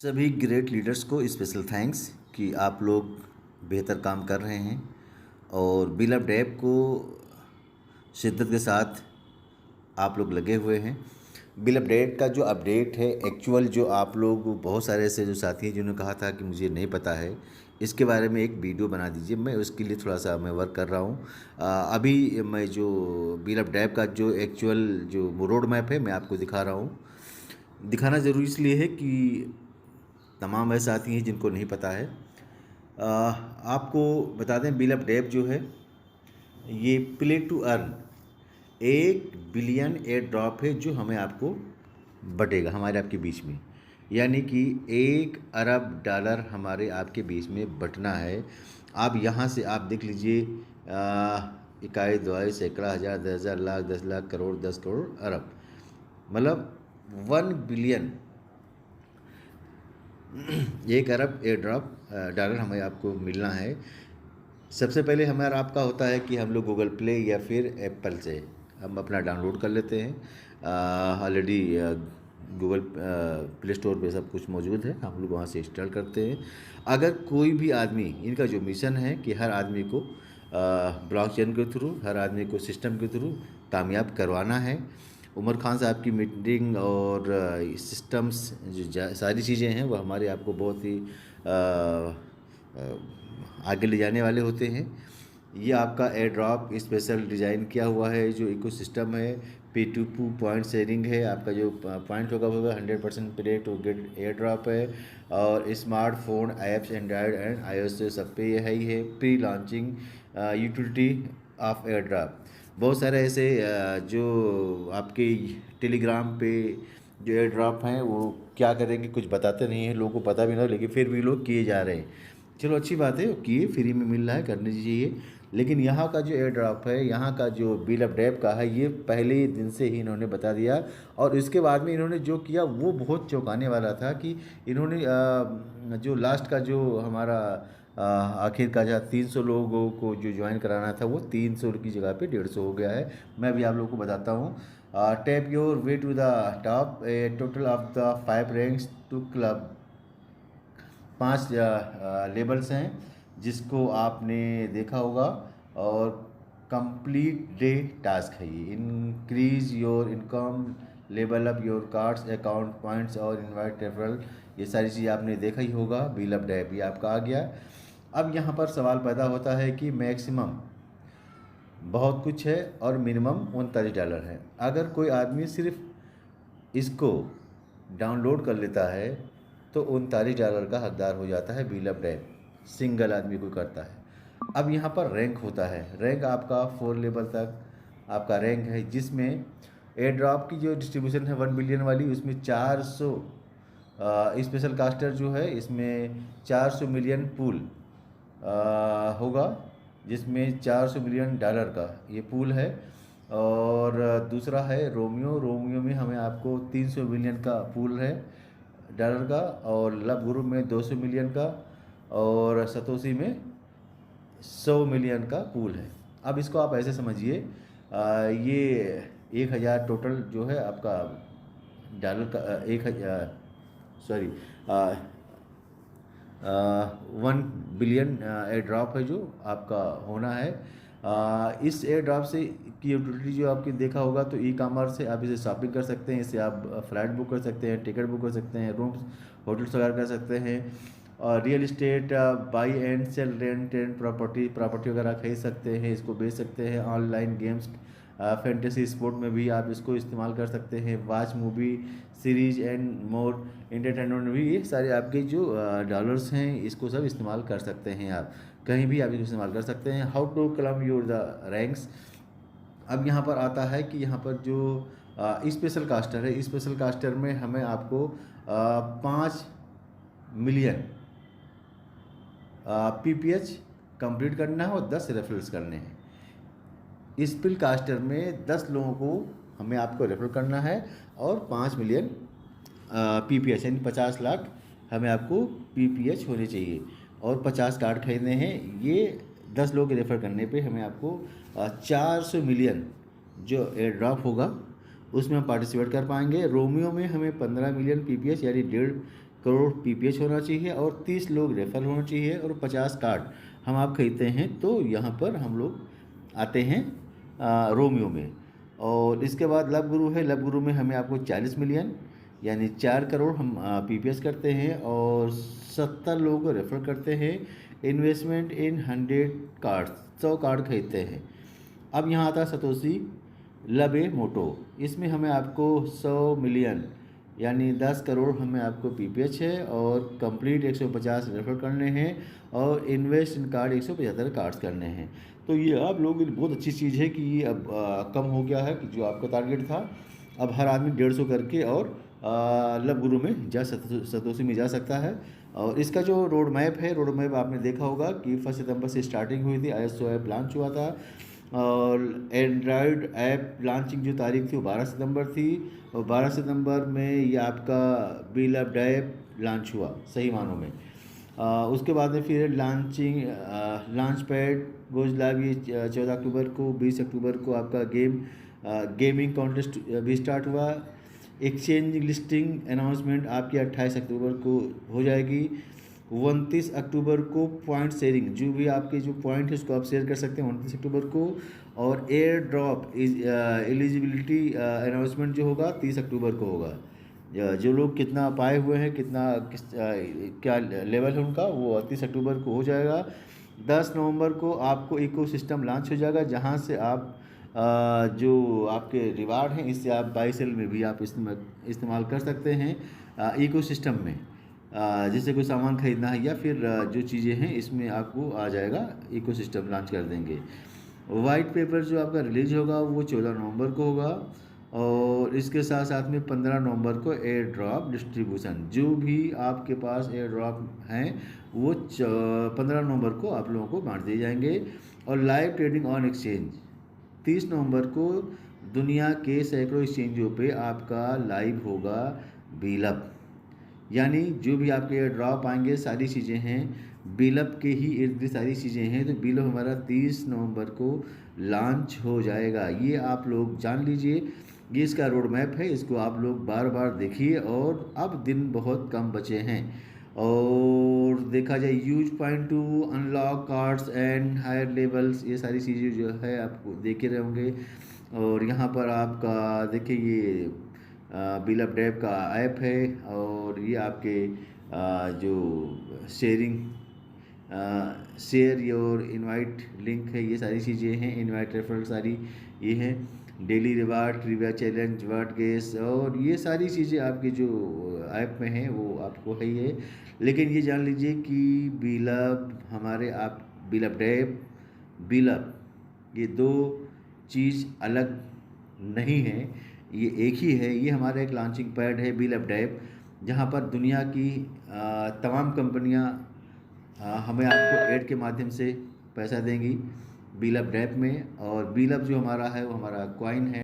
सभी great leaders को special thanks कि आप लोग बेहतर काम कर रहे हैं और बिल ऑफ डेप को शिद्दत के साथ आप लोग लगे हुए हैं। बिल ऑफ डेट का जो अपडेट है एक्चुअल, जो आप लोग बहुत सारे ऐसे जो साथी हैं जिन्होंने कहा था कि मुझे नहीं पता है, इसके बारे में एक वीडियो बना दीजिए। मैं उसके लिए थोड़ा सा मैं वर्क कर रहा हूँ। अभी मैं जो बिल ऑफ डेप का जो एक्चुअल जो रोड मैप है मैं आपको दिखा रहा हूँ। दिखाना ज़रूरी इसलिए है कि तमाम ऐसे साथी हैं जिनको नहीं पता है। आपको बता दें, बिल ऑफ डेप जो है ये play to earn 1 billion air drop है जो हमें आपको बटेगा हमारे आपके बीच में, यानी कि $1 अरब हमारे आपके बीच में बटना है। आप यहाँ से आप देख लीजिए, इकाई दुआई सैकड़ा हज़ार 10,000 लाख 10 लाख करोड़ 10 करोड़ अरब, मतलब 1 बिलियन 1 अरब एयर ड्रॉप डॉलर हमें आपको मिलना है। सबसे पहले हमारा आपका होता है कि हम लोग गूगल प्ले या फिर एप्पल से हम अपना डाउनलोड कर लेते हैं। ऑलरेडी गूगल प्ले स्टोर पे सब कुछ मौजूद है, हम लोग वहाँ से इंस्टॉल करते हैं। अगर कोई भी आदमी, इनका जो मिशन है कि हर आदमी को ब्लॉकचेन के थ्रू, हर आदमी को सिस्टम के थ्रू कामयाब करवाना है। उमर खान साहब की मीटिंग और सिस्टम्स जो सारी चीज़ें हैं वो हमारे आपको बहुत ही आगे ले जाने वाले होते हैं। ये आपका एयर ड्रॉप स्पेशल डिज़ाइन किया हुआ है, जो इकोसिस्टम है। P2P पॉइंट शेयरिंग है, आपका जो पॉइंट होगा 100% पे टू गेट एयर ड्रॉप है। और smartphone apps Android and iOS सब पे ये है ही है। Pre launching utility of air drop, बहुत सारे ऐसे जो आपके टेलीग्राम पे जो एयर ड्रॉप हैं वो क्या करेंगे कुछ बताते नहीं हैं, लोगों को पता भी ना हो, लेकिन फिर भी लोग किए जा रहे हैं। चलो अच्छी बात है, किए, फ्री में मिल रहा है, करनी चाहिए। लेकिन यहाँ का जो एयर ड्रॉप है, यहाँ का जो बिल ऑफ डेप का है, ये पहले ही दिन से ही इन्होंने बता दिया। और इसके बाद में इन्होंने जो किया वो बहुत चौंकाने वाला था कि इन्होंने जो लास्ट का जो हमारा आखिर का जहाँ 300 लोगों को जो ज्वाइन कराना था वो 300 की जगह पे 150 हो गया है। मैं अभी आप लोगों को बताता हूँ। Tap your way to the top, a total of the 5 ranks to club. 5 labels हैं जिसको आपने देखा होगा। और कंप्लीट डे टास्क है ये। Increase your income, level up your cards account points और इनवाइट रेफरल, ये सारी चीज़ आपने देखा ही होगा। बिल ऑफ डेप ये आपका आ गया। अब यहाँ पर सवाल पैदा होता है कि मैक्सिमम बहुत कुछ है और मिनिमम $39 है। अगर कोई आदमी सिर्फ इसको डाउनलोड कर लेता है तो $39 का हकदार हो जाता है बिल ऑफ डेप, सिंगल आदमी को करता है। अब यहाँ पर रैंक होता है। रैंक आपका 4 लेवल तक आपका रैंक है, जिसमें एयर ड्रॉप की जो डिस्ट्रीब्यूशन है 1 बिलियन वाली, उसमें 400 स्पेशल कास्टर जो है, इसमें 400 मिलियन पूल होगा, जिसमें $400 मिलियन का ये पूल है। और दूसरा है रोमियो। रोमियो में हमें आपको 300 मिलियन का पूल है डॉलर का। और लव ग्रुप में 200 मिलियन का। और सतोशी में 100 मिलियन का पूल है। अब इसको आप ऐसे समझिए, ये 1,000 टोटल जो है आपका डॉलर का, 1,000 सॉरी 1 बिलियन एयर ड्रॉप है जो आपका होना है। इस एयर ड्रॉप से की यूटिलिटी जो आपकी देखा होगा, तो ई कॉमर्स से आप इसे शॉपिंग कर सकते हैं, इससे आप फ्लाइट बुक कर सकते हैं, टिकट बुक कर सकते हैं, रूम्स होटल्स वगैरह कर सकते हैं। और real estate, buy and sell, rent and property वगैरह खरीद सकते हैं, इसको बेच सकते हैं। ऑनलाइन गेम्स, फैंटेसी स्पोर्ट में भी आप इसको इस्तेमाल कर सकते हैं। Watch movie series and more entertainment में भी ये सारे आपके जो डॉलर्स हैं इसको सब इस्तेमाल कर सकते हैं। आप कहीं भी आप इसको इस्तेमाल कर सकते हैं। How to climb your the ranks. अब यहाँ पर आता है कि यहाँ पर जो स्पेशल कास्टर है, स्पेशल कास्टर में हमें आपको 5 मिलियन PPH कंप्लीट करना है और 10 रेफरल्स करने हैं। स्पिल कास्टर में 10 लोगों को हमें आपको रेफर करना है और 5 मिलियन PPH यानी 50 लाख हमें आपको PPH होने चाहिए। और 50 कार्ड खरीदने हैं। ये 10 लोग रेफ़र करने पे हमें आपको 400 मिलियन जो एयर ड्रॉप होगा उसमें हम पार्टिसिपेट कर पाएंगे। रोमियो में हमें 15 मिलियन PPH यानी 1.5 करोड़ पीपीएच होना चाहिए और 30 लोग रेफर होना चाहिए और 50 कार्ड हम आप खरीदते हैं तो यहाँ पर हम लोग आते हैं रोमियो में। और इसके बाद लब गुरु है। लब गुरु में हमें आपको 40 मिलियन यानी 4 करोड़ हम पीपीएस करते हैं और 70 लोगों को रेफर करते हैं। इन्वेस्टमेंट इन 100 कार्ड्स, 100 कार्ड खरीदते हैं। अब यहाँ आता है सतोशी लबे मोटो। इसमें हमें आपको 100 मिलियन यानी 10 करोड़ हमें आपको पीपीएच है और कंप्लीट 150 रेफर करने हैं और इन्वेस्ट इन कार्ड 175 कार्ड्स करने हैं। तो ये आप लोगों की बहुत अच्छी चीज़ है कि ये अब कम हो गया है कि जो आपका टारगेट था। अब हर आदमी 150 करके और लब गुरु में सतोशी में जा सकता है। और इसका जो रोड मैप है, रोड मैप आपने देखा होगा कि 1 सितंबर से स्टार्टिंग हुई थी, आईएसओ ऐप लॉन्च हुआ था और एंड्रॉयड ऐप लॉन्चिंग जो तारीख थी वो 12 सितंबर थी और 12 सितंबर में ये आपका बीलअप ऐप लॉन्च हुआ सही मानों में। उसके बाद में फिर लॉन्च पैड गोज लाइव ये 14 अक्टूबर को। 20 अक्टूबर को आपका गेमिंग कॉन्टेस्ट भी स्टार्ट हुआ। एक्सचेंज लिस्टिंग अनाउंसमेंट आपकी 28 अक्टूबर को हो जाएगी। 29 अक्टूबर को पॉइंट शेयरिंग, जो भी आपके जो पॉइंट है उसको आप शेयर कर सकते हैं 29 अक्टूबर को। और एयर ड्रॉप एलिजिबिलिटी अनाउंसमेंट जो होगा 30 अक्टूबर को होगा। जो लोग कितना पाए हुए हैं, क्या लेवल है उनका, वो 30 अक्टूबर को हो जाएगा। 10 नवंबर को आपको इकोसिस्टम लॉन्च हो जाएगा जहां से आप जो आपके रिवार्ड हैं इससे आप बाई सेल में भी आप इस्तेमाल कर सकते हैं इकोसिस्टम में। जैसे कोई सामान खरीदना है या फिर जो चीज़ें हैं इसमें आपको आ जाएगा, इकोसिस्टम लॉन्च कर देंगे। वाइट पेपर जो आपका रिलीज होगा वो 14 नवंबर को होगा और इसके साथ साथ में 15 नवंबर को एयर ड्रॉप डिस्ट्रीब्यूशन, जो भी आपके पास एयर ड्रॉप हैं वो 15 नवंबर को आप लोगों को बांट दिए जाएंगे। और लाइव ट्रेडिंग ऑन एक्सचेंज 30 नवंबर को दुनिया के सैकड़ों एक्सचेंजों पे आपका लाइव होगा बीलअप, यानी जो भी आपके एयर ड्रॉप आएंगे सारी चीज़ें हैं बीलअप के ही इर्द गिर्द सारी चीज़ें हैं। तो बीलअप हमारा 30 नवंबर को लॉन्च हो जाएगा, ये आप लोग जान लीजिए। ये इसका रोड मैप है, इसको आप लोग बार बार देखिए। और अब दिन बहुत कम बचे हैं और देखा जाए use point to unlock cards and higher levels, ये सारी चीज़ें जो है आपको देखे रहे होंगे। और यहाँ पर आपका देखिए ये बीलअप ऐप का ऐप है और ये आपके जो शेयर योर इनवाइट लिंक है, ये सारी चीज़ें हैं। इनवाइट रेफरल सारी ये हैं। Daily reward, trivia challenge, word guess और ये सारी चीज़ें आपकी जो ऐप में हैं वो आपको है ही है। लेकिन ये जान लीजिए कि बीलअप हमारे आप बीलअप ऐप बीलअप ये दो चीज़ अलग नहीं है, ये एक ही है। ये हमारा एक लॉन्चिंग पैड है बीलअप ऐप, जहाँ पर दुनिया की तमाम कंपनियाँ हमें आपको ऐड के माध्यम से पैसा देंगी बीलअप ऐप में। और बीलअप जो हमारा है वो हमारा कॉइन है।